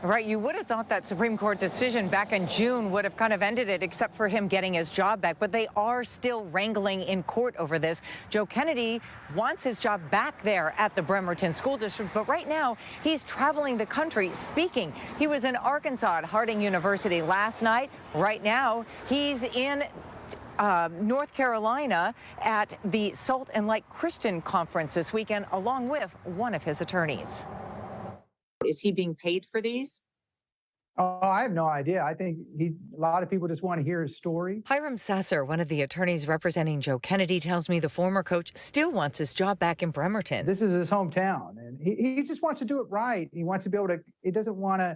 Right, you would have thought that Supreme Court decision back in June would have kind of ended it, except for him getting his job back. But they are still wrangling in court over this. Joe Kennedy wants his job back there at the Bremerton School District, but right now he's traveling the country speaking. He was in Arkansas at Harding University last night. Right now, he's in North Carolina at the Salt and Light Christian Conference this weekend, along with one of his attorneys. Is he being paid for these? Oh, I have no idea. I think a lot of people just want to hear his story. Hiram Sasser, one of the attorneys representing Joe Kennedy, tells me the former coach still wants his job back in Bremerton. This is his hometown, and he just wants to do it right. He wants to be able to, he doesn't want to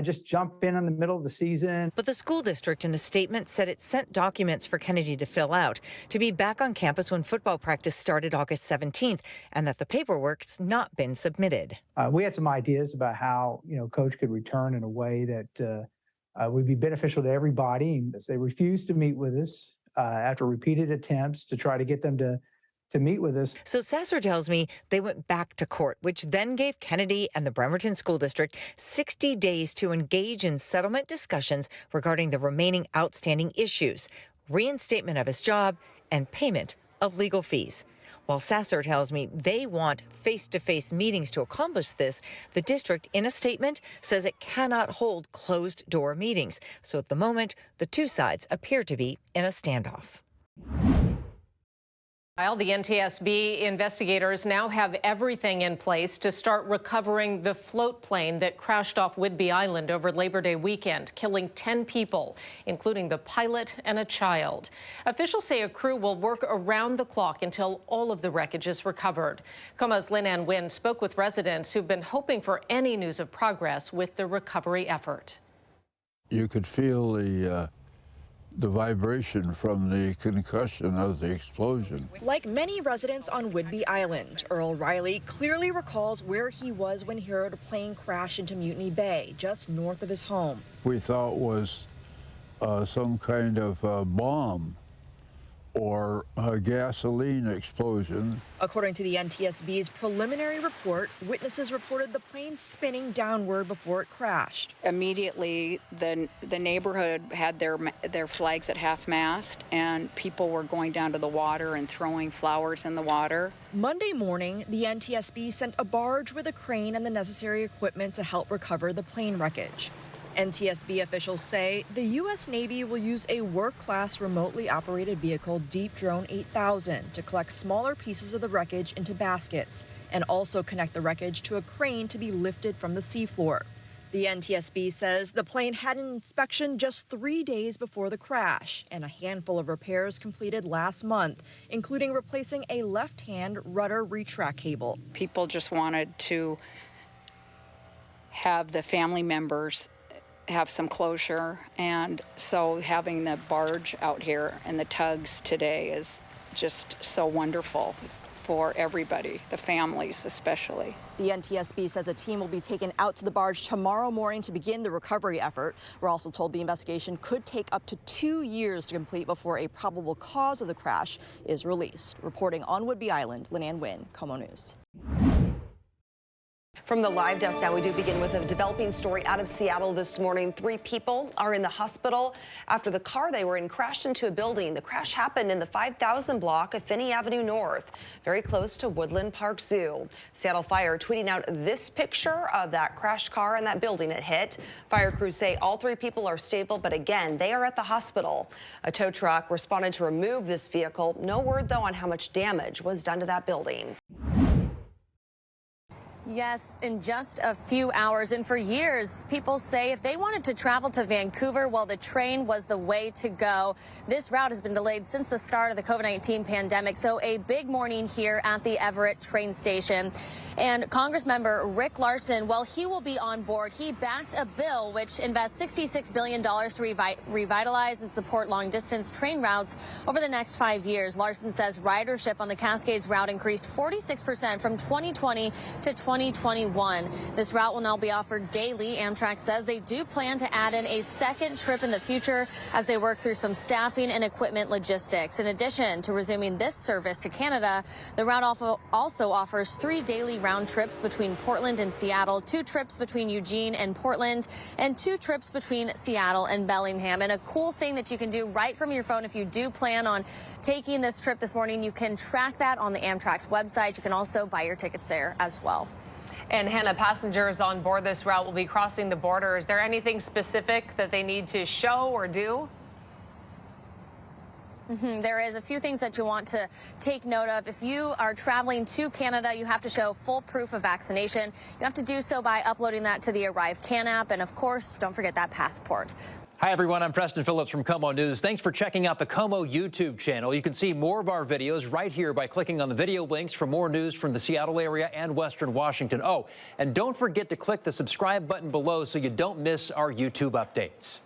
just jump in the middle of the season. But the school district in a statement said it sent documents for Kennedy to fill out to be back on campus when football practice started August 17th, and that the paperwork's not been submitted. We had some ideas about how, Coach could return in a way that would be beneficial to everybody. They refused to meet with us after repeated attempts to try to get them to meet with us. So Sasser tells me they went back to court, which then gave Kennedy and the Bremerton School District 60 days to engage in settlement discussions regarding the remaining outstanding issues, reinstatement of his job, and payment of legal fees. While Sasser tells me they want face-to-face meetings to accomplish this, the district, in a statement, says it cannot hold closed-door meetings. So at the moment, the two sides appear to be in a standoff. The NTSB investigators now have everything in place to start recovering the float plane that crashed off Whidbey Island over Labor Day weekend, killing 10 people, including the pilot and a child. Officials say a crew will work around the clock until all of the wreckage is recovered. KOMO's Lynn Wynn spoke with residents who've been hoping for any news of progress with the recovery effort. You could feel the vibration from the concussion of the explosion. Like many residents on Whidbey Island, Earl Riley clearly recalls where he was when he heard a plane crash into Mutiny Bay, just north of his home. We thought was some kind of bomb or a gasoline explosion. According to the NTSB's preliminary report, witnesses reported the plane spinning downward before it crashed. Immediately, the neighborhood had their flags at half-mast, and people were going down to the water and throwing flowers in the water. Monday morning, the NTSB sent a barge with a crane and the necessary equipment to help recover the plane wreckage. NTSB officials say the U.S. Navy will use a work-class remotely operated vehicle, Deep Drone 8000, to collect smaller pieces of the wreckage into baskets and also connect the wreckage to a crane to be lifted from the seafloor. The NTSB says the plane had an inspection just 3 days before the crash and a handful of repairs completed last month, including replacing a left-hand rudder retract cable. People just wanted to have the family members have some closure, and so having the barge out here and the tugs today is just so wonderful for everybody, the families especially. The NTSB says a team will be taken out to the barge tomorrow morning to begin the recovery effort. We're also told the investigation could take up to 2 years to complete before a probable cause of the crash is released. Reporting on Whidbey Island, Lynn Wynn, KOMO News. From the live desk now, we do begin with a developing story out of Seattle this morning. 3 people are in the hospital after the car they were in crashed into a building. The crash happened in the 5000 block of Finney Avenue North, very close to Woodland Park Zoo. Seattle Fire tweeting out this picture of that crashed car and that building it hit. Fire crews say all 3 people are stable, but again, they are at the hospital. A tow truck responded to remove this vehicle. No word, though, on how much damage was done to that building. Yes, in just a few hours. And for years, people say if they wanted to travel to Vancouver, well, the train was the way to go. This route has been delayed since the start of the COVID-19 pandemic. So a big morning here at the Everett train station. And Congressmember Rick Larsen, well, he will be on board. He backed a bill which invests $66 billion to revitalize and support long-distance train routes over the next 5 years. Larsen says ridership on the Cascades route increased 46% from 2020 to 2020. 2021. This route will now be offered daily. Amtrak says they do plan to add in a second trip in the future as they work through some staffing and equipment logistics. In addition to resuming this service to Canada, the route also offers 3 daily round trips between Portland and Seattle, 2 trips between Eugene and Portland, and 2 trips between Seattle and Bellingham. And a cool thing that you can do right from your phone if you do plan on taking this trip this morning, you can track that on the Amtrak's website. You can also buy your tickets there as well. And Hannah, passengers on board this route will be crossing the border. Is there anything specific that they need to show or do? There is a few things that you want to take note of. If you are traveling to Canada, you have to show full proof of vaccination. You have to do so by uploading that to the Arrive Can app. And of course, don't forget that passport. Hi, everyone. I'm Preston Phillips from KOMO News. Thanks for checking out the KOMO YouTube channel. You can see more of our videos right here by clicking on the video links for more news from the Seattle area and Western Washington. Oh, and don't forget to click the subscribe button below so you don't miss our YouTube updates.